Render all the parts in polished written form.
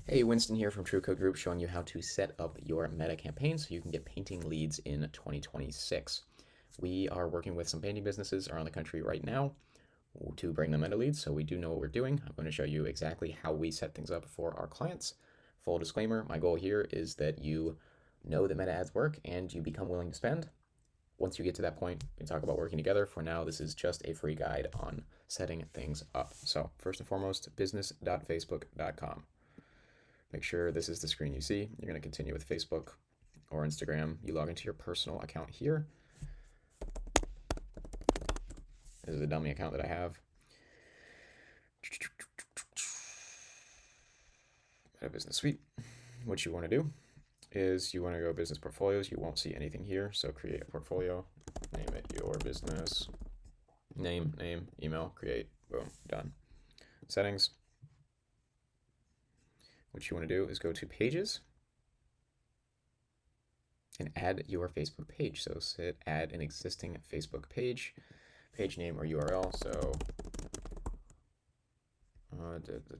Hey, Winston here from TrueCode Group showing you how to set up your meta campaign so you can get painting leads in 2026. We are working with some painting businesses around the country right now to bring them meta leads, so we do know what we're doing. I'm going to show you exactly how we set things up for our clients. Full disclaimer, my goal here is that you know that meta ads work and you become willing to spend. Once you get to that point, we can talk about working together. For now, this is just a free guide on setting things up. So first and foremost, business.facebook.com. Make sure this is the screen you see. You're going to continue with Facebook or Instagram. You log into your personal account here. This is a dummy account that I have. Meta Business Suite. What you want to do is you want to go business portfolios. You won't see anything here, so create a portfolio. Name it your business. Name, email, create, boom, done. Settings. What you want to do is go to pages and add your Facebook page. So add an existing Facebook page, page name or URL. So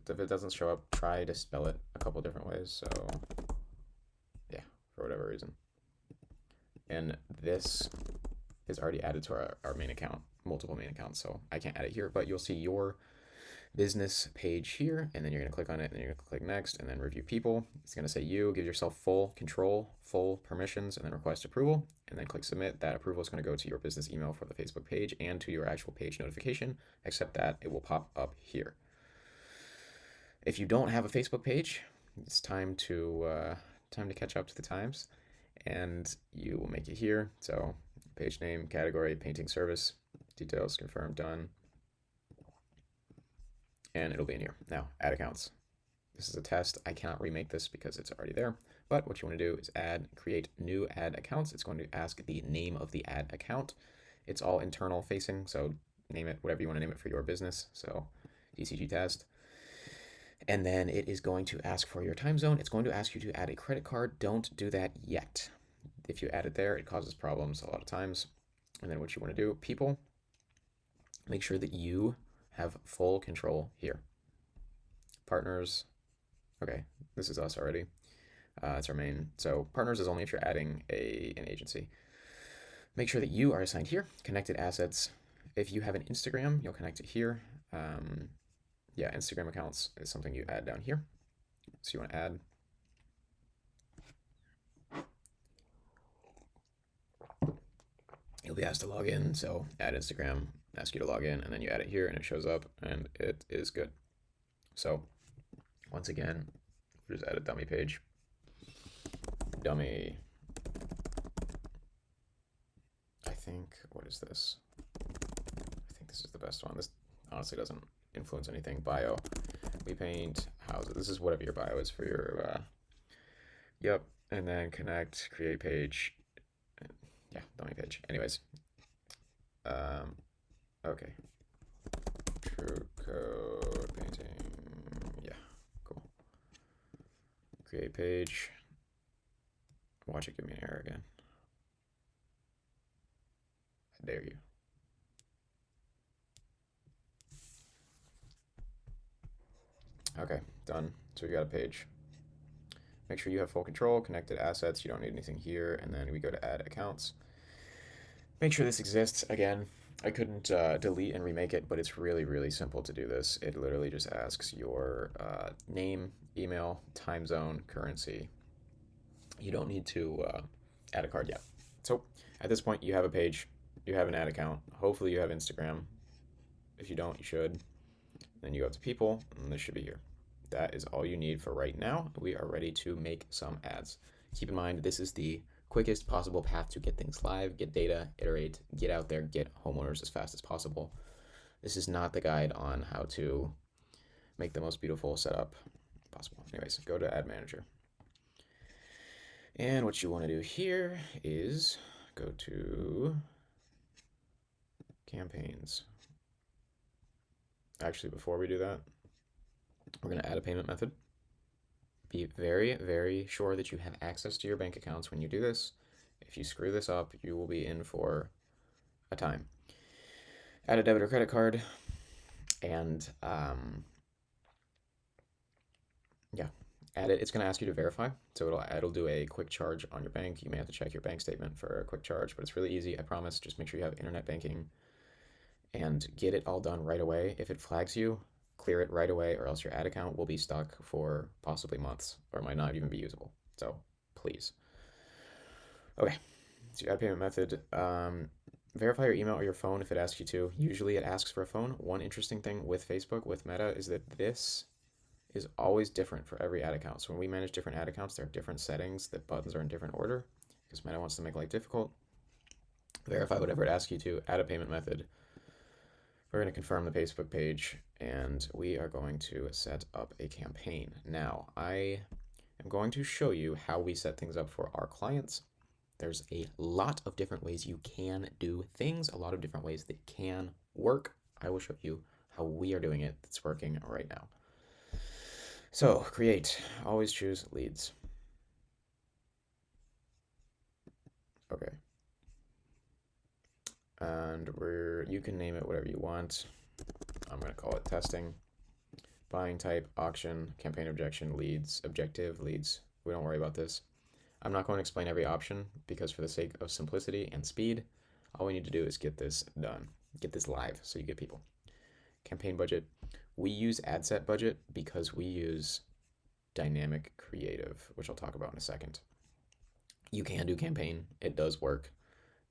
if it doesn't show up, try to spell it a couple different ways. So yeah, for whatever reason. And this is already added to our main account, multiple main accounts. So I can't add it here, but you'll see your business page here, and then you're going to click on it, and then you're going to click next, and then review people. It's going to say you, give yourself full control, full permissions, and then request approval, and then click submit. That approval is going to go to your business email for the Facebook page and to your actual page notification, except that it will pop up here. If you don't have a Facebook page, it's time to catch up to the times, and you will make it here. So page name, category, painting service, details, confirm, done, and it'll be in here. Now, add accounts. This is a test. I cannot remake this because it's already there. But what you want to do is create new ad accounts. It's going to ask the name of the ad account. It's all internal facing, so name it whatever you want to name it for your business. So DCG test. And then it is going to ask for your time zone. It's going to ask you to add a credit card. Don't do that yet. If you add it there, it causes problems a lot of times. And then what you want to do, people, make sure that you have full control here. Partners, okay, this is us already. It's our main. So partners is only if you're adding an agency. Make sure that you are assigned here. Connected assets. If you have an Instagram, you'll connect it here. Yeah, Instagram accounts is something you add down here. So you want to add. You'll be asked to log in, so add Instagram, ask you to log in, and then you add it here, and it shows up, and it is good. So once again, we'll just add a dummy page. Dummy. I think, what is this? I think this is the best one. This honestly doesn't influence anything. Bio. We paint houses. This is whatever your bio is for your, yep. And then connect, create page. Yeah, dummy page. Anyways. Okay. True code painting. Yeah, cool. Create page. Watch it give me an error again. I dare you. Okay, done. So we got a page. Make sure you have full control, connected assets. You don't need anything here. And then we go to add accounts. Make sure this exists. Again, I couldn't delete and remake it, but it's really, really simple to do this. It literally just asks your name, email, time zone, currency. You don't need to add a card yet. So at this point, you have a page, you have an ad account. Hopefully you have Instagram. If you don't, you should. Then you go to people, and this should be here. That is all you need for right now. We are ready to make some ads. Keep in mind, this is the quickest possible path to get things live, get data, iterate, get out there, get homeowners as fast as possible. This is not the guide on how to make the most beautiful setup possible. Anyways, go to Ad Manager. And what you want to do here is go to campaigns. Actually, before we do that, we're going to add a payment method. Be very, very sure that you have access to your bank accounts when you do this. If you screw this up, you will be in for a time. Add a debit or credit card, and yeah, add it. It's going to ask you to verify. So it'll do a quick charge on your bank. You may have to check your bank statement for a quick charge, but it's really easy. I promise. Just make sure you have internet banking and get it all done right away. If it flags you, clear it right away, or else your ad account will be stuck for possibly months or might not even be usable. So please. Okay, so your ad payment method. Verify your email or your phone if it asks you to. Usually it asks for a phone. One interesting thing with Facebook, with Meta, is that this is always different for every ad account. So when we manage different ad accounts, there are different settings. The buttons are in different order because Meta wants to make life difficult. Verify whatever it asks you to. Add a payment method. We're going to confirm the Facebook page, and we are going to set up a campaign. Now, I am going to show you how we set things up for our clients. There's a lot of different ways you can do things, a lot of different ways that can work. I will show you how we are doing it that's working right now. So, create. Always choose leads. Okay. And you can name it whatever you want. I'm going to call it testing. Buying type, auction, campaign objective, leads. We don't worry about this. I'm not going to explain every option because for the sake of simplicity and speed, all we need to do is get this done, get this live so you get people. Campaign budget. We use ad set budget because we use dynamic creative, which I'll talk about in a second. You can do campaign. It does work.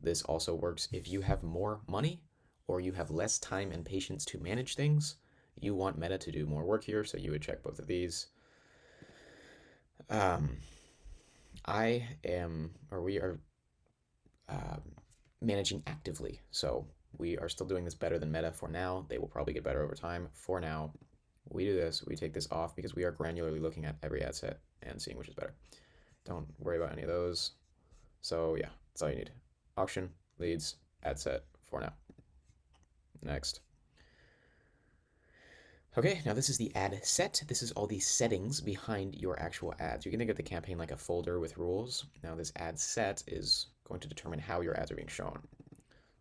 This also works if you have more money or you have less time and patience to manage things. You want Meta to do more work here, so you would check both of these. We are managing actively, so we are still doing this better than Meta for now. They will probably get better over time. For now, we do this. We take this off because we are granularly looking at every ad set and seeing which is better. Don't worry about any of those. So yeah, that's all you need. Auction, leads, ad set for now. Next. Okay, now this is the ad set. This is all the settings behind your actual ads. You can think of the campaign like a folder with rules. Now this ad set is going to determine how your ads are being shown.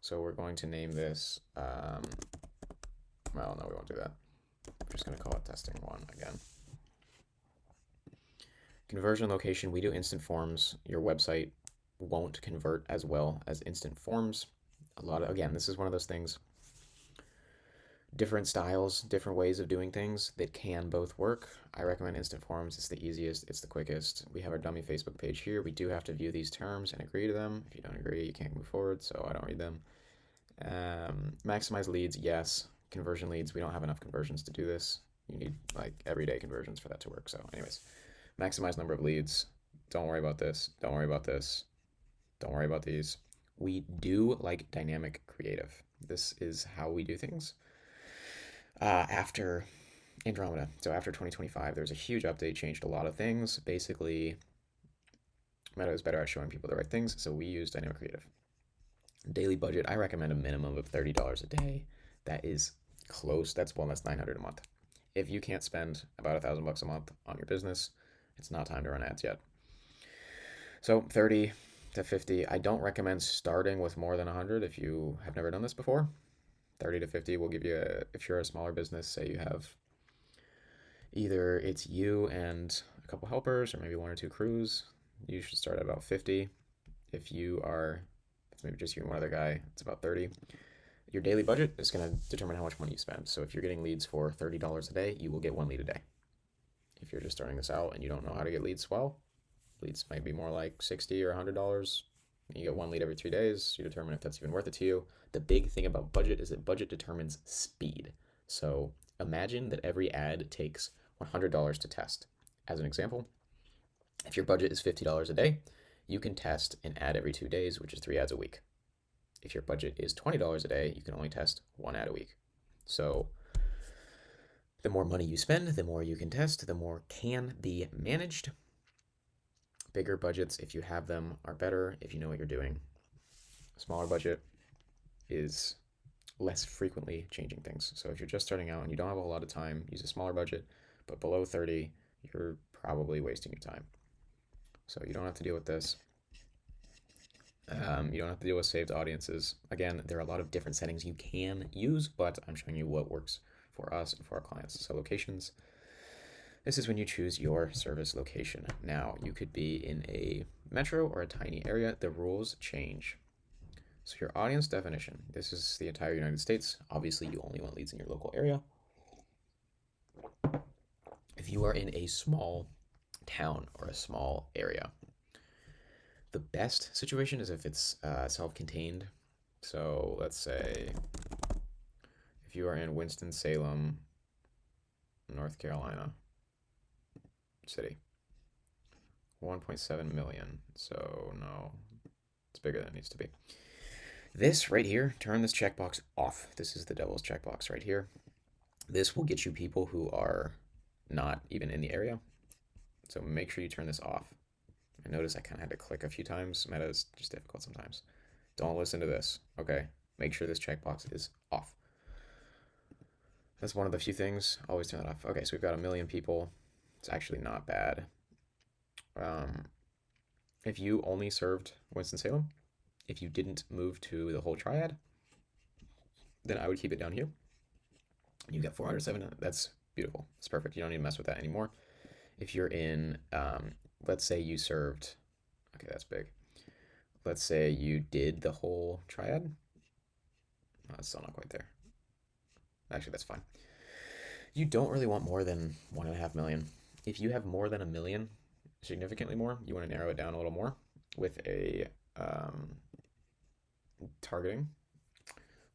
So we're going to name this, well, no, we won't do that. I'm just going to call it testing 1 again. Conversion location, we do instant forms. Your website won't convert as well as instant forms. Again, this is one of those things, different styles, different ways of doing things that can both work. I recommend instant forms. It's the easiest, it's the quickest. We have our dummy Facebook page here. We do have to view these terms and agree to them. If you don't agree, you can't move forward, so I don't read them. Maximize leads, yes. Conversion leads, we don't have enough conversions to do this. You need like everyday conversions for that to work. So anyways, maximize number of leads. Don't worry about this. Don't worry about this. Don't worry about these. We do like dynamic creative. This is how we do things. After Andromeda, so after 2025, there was a huge update, changed a lot of things. Basically, Meta is better at showing people the right things, so we use dynamic creative. Daily budget, I recommend a minimum of $30 a day. That is close. That's $900 a month. If you can't spend about $1,000 a month on your business, it's not time to run ads yet. So 30 to 50. I don't recommend starting with more than 100 if you have never done this before. 30 to 50 will give you if you're a smaller business, say you have either it's you and a couple helpers or maybe 1 or 2 crews, you should start at about 50. If it's maybe just you and one other guy, it's about 30. Your daily budget is going to determine how much money you spend. So if you're getting leads for $30 a day, you will get 1 lead a day. If you're just starting this out and you don't know how to get leads, well, leads might be more like $60 or $100. You get 1 lead every 3 days. You determine if that's even worth it to you. The big thing about budget is that budget determines speed. So imagine that every ad takes $100 to test. As an example, if your budget is $50 a day, you can test an ad every 2 days, which is 3 ads a week. If your budget is $20 a day, you can only test 1 ad a week. So the more money you spend, the more you can test, the more can be managed. Bigger budgets, if you have them, are better if you know what you're doing. Smaller budget is less frequently changing things. So if you're just starting out and you don't have a whole lot of time, use a smaller budget, but below 30, you're probably wasting your time. So you don't have to deal with this. You don't have to deal with saved audiences. Again, there are a lot of different settings you can use, but I'm showing you what works for us and for our clients. So locations, This is when you choose your service location. Now, you could be in a metro or a tiny area. The rules change. So your audience definition, this is the entire United States. Obviously, you only want leads in your local area. If you are in a small town or a small area, the best situation is if it's self-contained. So let's say if you are in Winston-Salem, North Carolina city, 1.7 million. So no, it's bigger than it needs to be. This right here, turn this checkbox off. This is the devil's checkbox right here. This will get you people who are not even in the area. So make sure you turn this off. I notice I kind of had to click a few times. Meta is just difficult sometimes. Don't listen to this. Okay, make sure this checkbox is off. That's one of the few things. Always turn that off. Okay, so we've got 1 million people. It's actually not bad. If you only served Winston-Salem, if you didn't move to the whole triad, then I would keep it down here. You got 407. That's beautiful. It's perfect. You don't need to mess with that anymore. If you're in, let's say you served, okay, that's big. Let's say you did the whole triad. Oh, it's still not quite there. Actually, that's fine. You don't really want more than 1.5 million. If you have more than 1 million, significantly more, you want to narrow it down a little more with a targeting.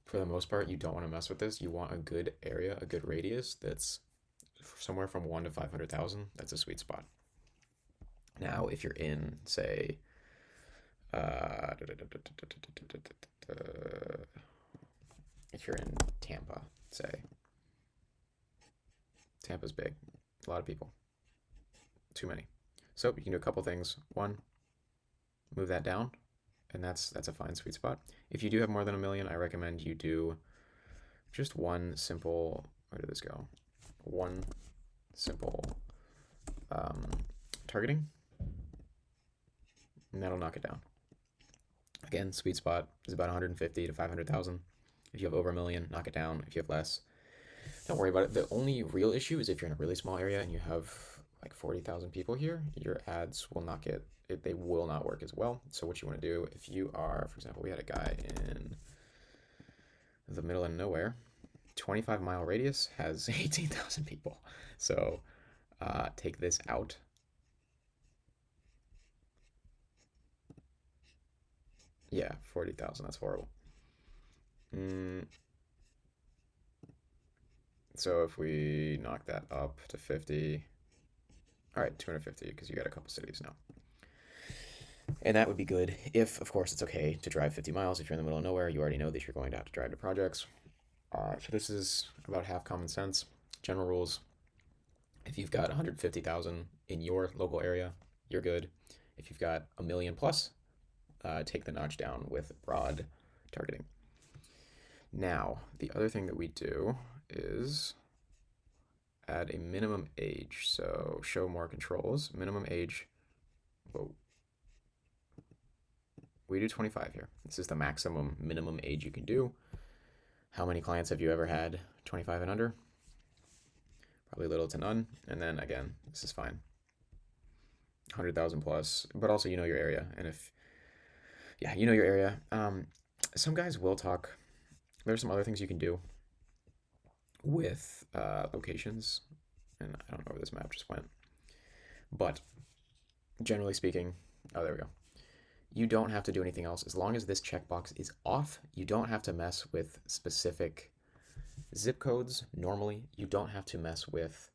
For the most part, you don't want to mess with this. You want a good area, a good radius that's somewhere from 1 to 500,000. That's a sweet spot. Now, if you're in, say, if you're in Tampa, say, Tampa's big, a lot of people, too many. So you can do a couple things. One, move that down, and that's a fine sweet spot. If you do have more than 1 million, I recommend you do just one simple, where did this go? One simple targeting, and that'll knock it down. Again, sweet spot is about 150 to 500,000. If you have over 1 million, knock it down. If you have less, don't worry about it. The only real issue is if you're in a really small area and you have like 40,000 people here, your ads will not get it, they will not work as well. So what you want to do, if you are, for example, we had a guy in the middle of nowhere, 25-mile radius has 18,000 people. So take this out. Yeah, 40,000, that's horrible. So if we knock that up to 50, all right, 250, because you got a couple cities now. And that would be good if, of course, it's okay to drive 50 miles. If you're in the middle of nowhere, you already know that you're going to have to drive to projects. So this is about half common sense. General rules. If you've got 150,000 in your local area, you're good. If you've got 1 million plus, take the notch down with broad targeting. Now, the other thing that we do is add a minimum age. So show more controls. Minimum age. Whoa. We do 25 here. This is the maximum minimum age you can do. How many clients have you ever had 25 and under? Probably little to none. And then again, this is fine. 100,000 plus, but also you know your area. And if, yeah, you know your area. Some guys will talk. There's some other things you can do with locations. And I don't know where this map just went. But generally speaking, oh, there we go. You don't have to do anything else. As long as this checkbox is off, you don't have to mess with specific zip codes normally. You don't have to mess with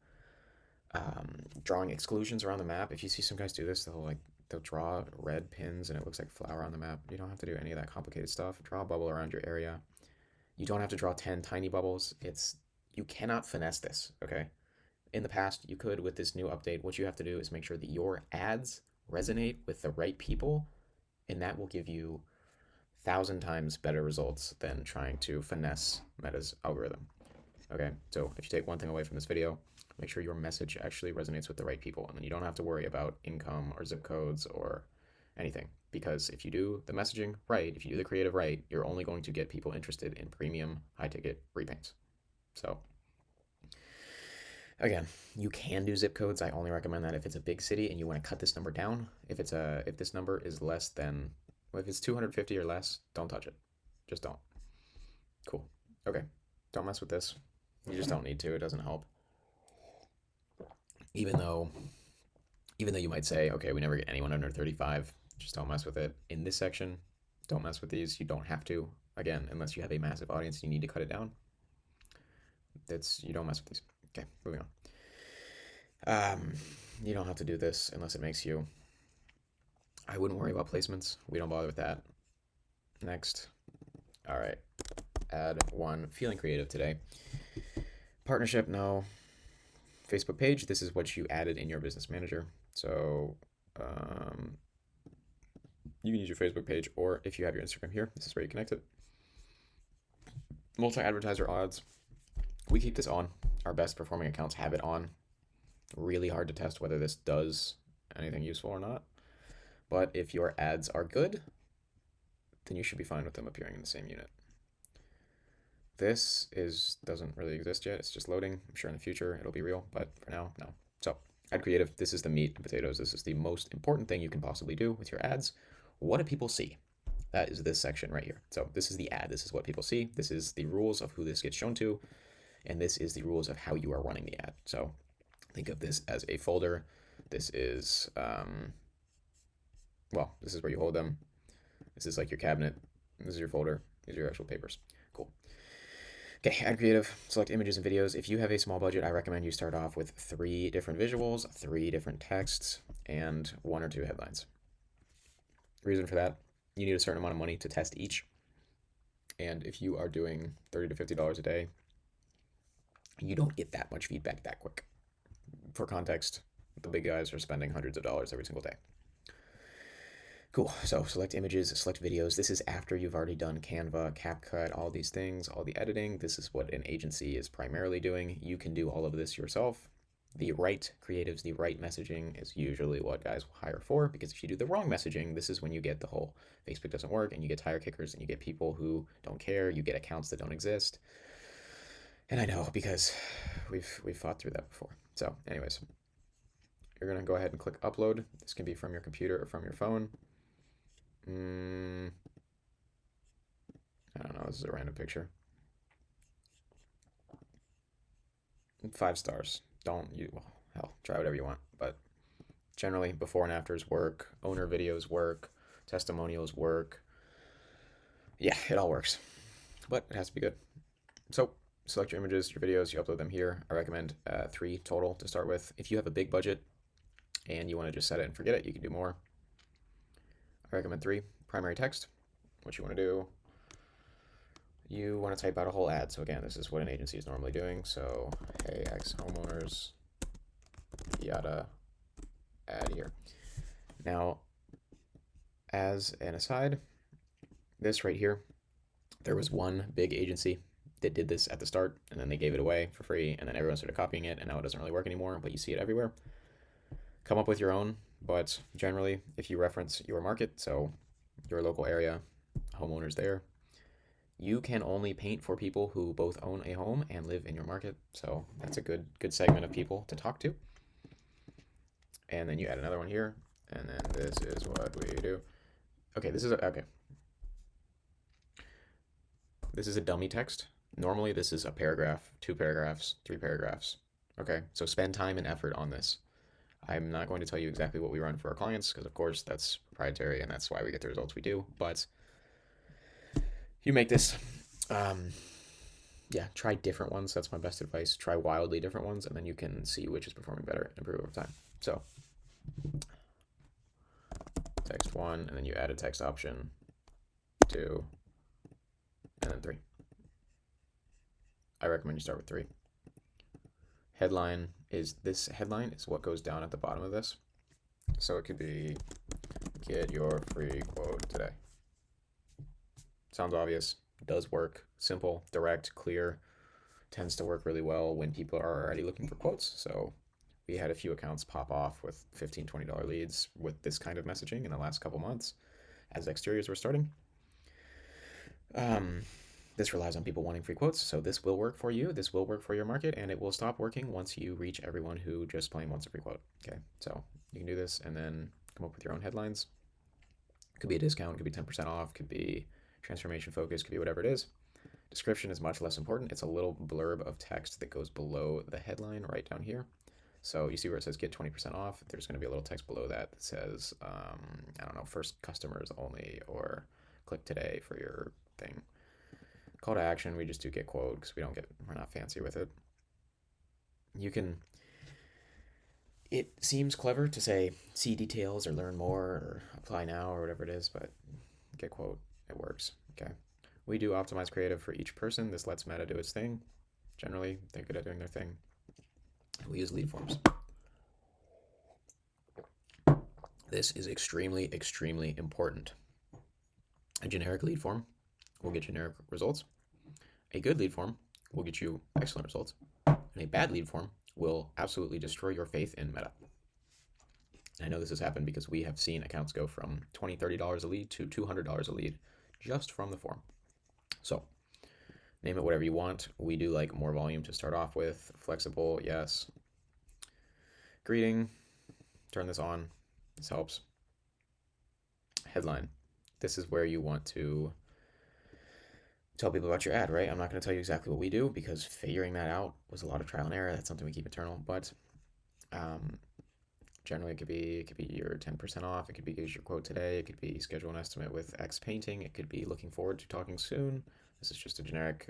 drawing exclusions around the map. If you see some guys do this, they'll draw red pins and it looks like flour on the map. You don't have to do any of that complicated stuff. Draw a bubble around your area. You don't have to draw 10 tiny bubbles. You cannot finesse this, okay? In the past, you could with this new update. What you have to do is make sure that your ads resonate with the right people, and that will give you 1,000 times better results than trying to finesse Meta's algorithm. Okay, so if you take one thing away from this video, make sure your message actually resonates with the right people, and then you don't have to worry about income or zip codes or anything. Because if you do the messaging right, if you do the creative right, you're only going to get people interested in premium, high-ticket repaints. So Again, you can do zip codes. I only recommend that if it's a big city and you want to cut this number down. If this number is less than, if it's 250 or less, don't touch it. Just don't. Cool. Okay. Don't mess with this. You just don't need to. It doesn't help. Even though you might say, okay, we never get anyone under 35, just don't mess with it. In this section, don't mess with these. You don't have to. Again, unless you have a massive audience, you need to cut it down. You don't mess with these. Okay, moving on. You don't have to do this unless it makes you. I wouldn't worry about placements. We don't bother with that. Next. All right. Add one. Feeling creative today. Partnership, no. Facebook page, this is what you added in your business manager. So you can use your Facebook page, or if you have your Instagram here, this is where you connect it. Multi-advertiser odds. We keep this on. Our best performing accounts have it on. Really hard to test whether this does anything useful or not. But if your ads are good, then you should be fine with them appearing in the same unit. This doesn't really exist yet. It's just loading. I'm sure in the future it'll be real, but for now, no. So ad creative, this is the meat and potatoes. This is the most important thing you can possibly do with your ads. What do people see? That is this section right here. So this is the ad. This is what people see. This is the rules of who this gets shown to. And this is the rules of how you are running the ad. So think of this as a folder. This is, this is where you hold them. This is like your cabinet. This is your folder. These are your actual papers. Cool. Okay, add creative, select images and videos. If you have a small budget, I recommend you start off with 3 different visuals, 3 different texts, and 1 or 2 headlines. Reason for that, you need a certain amount of money to test each. And if you are doing $30 to $50 a day, you don't get that much feedback that quick. For context, the big guys are spending hundreds of dollars every single day. Cool, so select images, select videos. This is after you've already done Canva, CapCut, all these things, all the editing. This is what an agency is primarily doing. You can do all of this yourself. The right creatives, the right messaging is usually what guys will hire for, because if you do the wrong messaging, this is when you get the whole Facebook doesn't work, and you get tire kickers, and you get people who don't care, you get accounts that don't exist. And I know, because we've fought through that before. So anyways, you're gonna go ahead and click upload. This can be from your computer or from your phone. I don't know, this is a random picture. 5 stars. Hell, try whatever you want. But generally, before and afters work, owner videos work, testimonials work. Yeah, it all works. But it has to be good. So select your images, your videos, you upload them here. I recommend 3 total to start with. If you have a big budget and you want to just set it and forget it, you can do more. I recommend 3. Primary text. What you want to do, you want to type out a whole ad. So again, this is what an agency is normally doing. So, hey, ex homeowners, yada, ad here. Now, as an aside, this right here, there was one big agency that did this at the start, and then they gave it away for free, and then everyone started copying it, and now it doesn't really work anymore, but you see it everywhere. Come up with your own, but generally, if you reference your market, so your local area, homeowners there, you can only paint for people who both own a home and live in your market. So that's a good segment of people to talk to. And then you add another one here, and then this is what we do. Okay, this is a dummy text. Normally this is a paragraph, 2 paragraphs, 3 paragraphs. Okay, so spend time and effort on this. I'm not going to tell you exactly what we run for our clients, because of course that's proprietary and that's why we get the results we do, but you make this. Yeah, try different ones. That's my best advice. Try wildly different ones, and then you can see which is performing better and improve over time. So text 1, and then you add a text option 2, and then 3. I recommend you start with 3. Headline is what goes down at the bottom of this. So it could be, get your free quote today. Sounds obvious, does work, simple, direct, clear, tends to work really well when people are already looking for quotes. So we had a few accounts pop off with $15, $20 leads with this kind of messaging in the last couple months as exteriors were starting. This relies on people wanting free quotes, so this will work for you, this will work for your market, and it will stop working once you reach everyone who just plain wants a free quote. Okay, so you can do this and then come up with your own headlines. Could be a discount, could be 10% off, could be transformation focus, could be whatever it is. Description is much less important. It's a little blurb of text that goes below the headline right down here. So you see where it says get 20% off, there's going to be a little text below that that says, I don't know, first customers only, or click today for your thing. Call to action, we just do get quote because we're not fancy with it. It seems clever to say see details or learn more or apply now or whatever it is, but get quote, it works. Okay. We do optimize creative for each person. This lets Meta do its thing. Generally, they're good at doing their thing. We use lead forms. This is extremely, extremely important. A generic lead form will get generic results. A good lead form will get you excellent results. And a bad lead form will absolutely destroy your faith in Meta. And I know this has happened because we have seen accounts go from $20, $30 a lead to $200 a lead just from the form. So name it whatever you want. We do like more volume to start off with. Flexible, yes. Greeting, turn this on. This helps. Headline. This is where you want to tell people about your ad, right? I'm not going to tell you exactly what we do because figuring that out was a lot of trial and error. That's something we keep internal, but generally it could be your 10% off. It could be use your quote today. It could be schedule an estimate with X painting. It could be looking forward to talking soon. This is just a generic,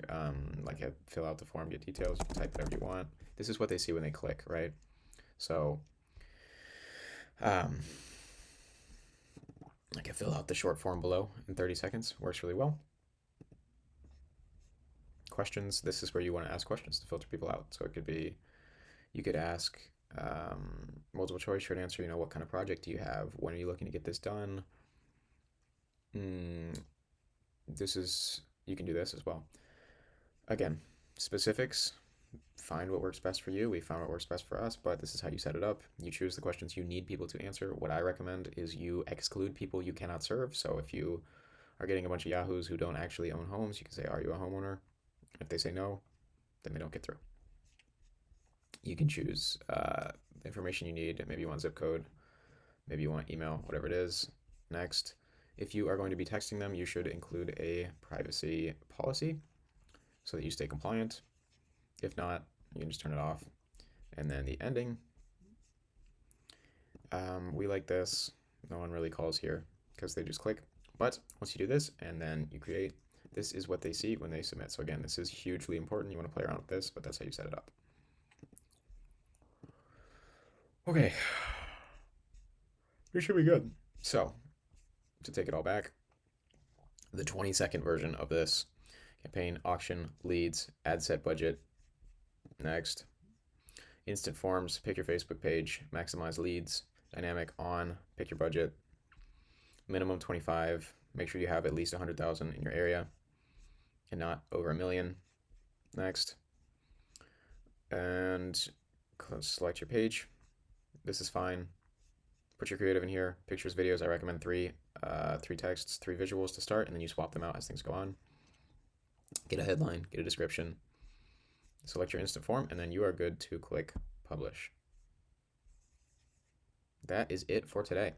fill out the form, get details. You can type whatever you want. This is what they see when they click, right? So, I can fill out the short form below in 30 seconds. Works really well. Questions. This is where you want to ask questions to filter people out. So it could be, you could ask multiple choice, short answer, what kind of project do you have? When are you looking to get this done? You can do this as well. Again, specifics, find what works best for you. We found what works best for us, but this is how you set it up. You choose the questions you need people to answer. What I recommend is you exclude people you cannot serve. So if you are getting a bunch of yahoos who don't actually own homes, you can say, are you a homeowner? If they say no, then they don't get through. You can choose the information you need. Maybe you want zip code, maybe you want email, whatever it is. Next, if you are going to be texting them, you should include a privacy policy so that you stay compliant. If not, you can just turn it off. And then the ending, we like this. No one really calls here because they just click. But once you do this and then you create, this is what they see when they submit. So again, this is hugely important. You want to play around with this, but that's how you set it up. Okay, this should be good. So, to take it all back, the 20-second version of this campaign, auction, leads, ad set budget. Next, instant forms, pick your Facebook page, maximize leads, dynamic on, pick your budget, minimum 25, make sure you have at least 100,000 in your area and not over 1 million. Next, and select your page. This is fine. Put your creative in here. Pictures, videos, I recommend three texts, 3 visuals to start, and then you swap them out as things go on. Get a headline, get a description, select your instant form, and then you are good to click publish. That is it for today.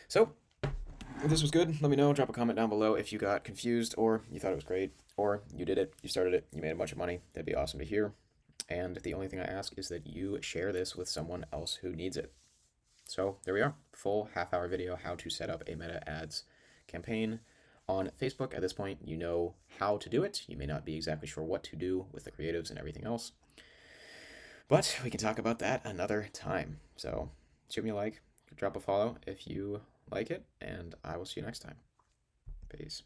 So, if this was good, let me know. Drop a comment down below if you got confused or you thought it was great, or you did it, you started it, you made a bunch of money. That'd be awesome to hear. And the only thing I ask is that you share this with someone else who needs it. So there we are, full half-hour video, how to set up a Meta Ads campaign on Facebook. At this point, you know how to do it. You may not be exactly sure what to do with the creatives and everything else, but we can talk about that another time. So shoot me a like, drop a follow if you like it, and I will see you next time. Peace.